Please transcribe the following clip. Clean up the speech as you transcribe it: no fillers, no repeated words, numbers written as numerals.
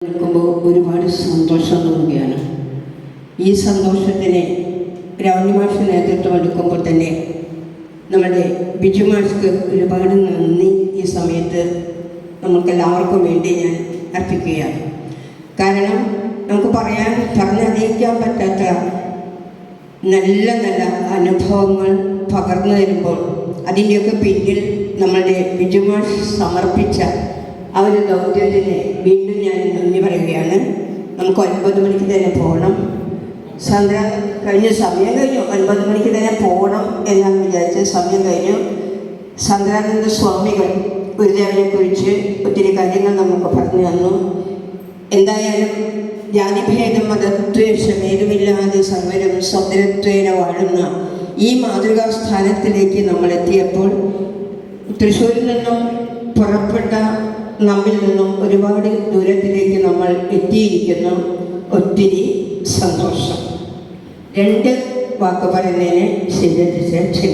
നിൽക്കുമ്പോൾ ഒരുപാട് സന്തോഷം തോന്നുകയാണ്. ഈ സന്തോഷത്തിന് രാവണി മാഷ് നേതൃത്വം എടുക്കുമ്പോൾ തന്നെ നമ്മുടെ ബിജു മാഷ്ക്ക് ഒരുപാട് നന്ദി ഈ സമയത്ത് നമുക്കെല്ലാവർക്കും വേണ്ടി ഞാൻ അർപ്പിക്കുകയാണ്. കാരണം നമുക്ക് പറഞ്ഞറിയിക്കാൻ പറ്റാത്ത നല്ല നല്ല അനുഭവങ്ങൾ പകർന്നു തരുമ്പോൾ അതിൻ്റെയൊക്കെ പിന്നിൽ നമ്മളുടെ ബിജു മാഷ് സമർപ്പിച്ച ആ ഒരു ദൗത്യത്തിന് വീണ്ടും ഞാൻ നന്ദി പറയുകയാണ്. നമുക്ക് 9 മണിക്ക് തന്നെ പോകണം. സന്ധ്യ കഴിഞ്ഞ് സമയം കഴിഞ്ഞു. 9 മണിക്ക് തന്നെ പോകണം എന്നാണ് വിചാരിച്ചത്. സമയം കഴിഞ്ഞു. സന്ദ്രാനന്ദ സ്വാമികൾ ഗുരുദേവനെക്കുറിച്ച് ഒത്തിരി കാര്യങ്ങൾ നമുക്ക് പറഞ്ഞു തന്നു. എന്തായാലും ജാതിഭേദം മതദ്വേഷം ഏതുമില്ലാതെ സർവരും സൗന്ദര്യത്വേന വാഴുന്ന ഈ മാതൃകാസ്ഥാനത്തിലേക്ക് നമ്മൾ എത്തിയപ്പോൾ തൃശ്ശൂരിൽ നിന്നും പുറപ്പെട്ട നമ്മിൽ നിന്നും ഒരുപാട് ദൂരത്തിലേക്ക് നമ്മൾ എത്തിയിരിക്കുന്നു. ഒത്തിരി സന്തോഷം. 2 വാക്ക് പറയുന്നതിന് ശരി.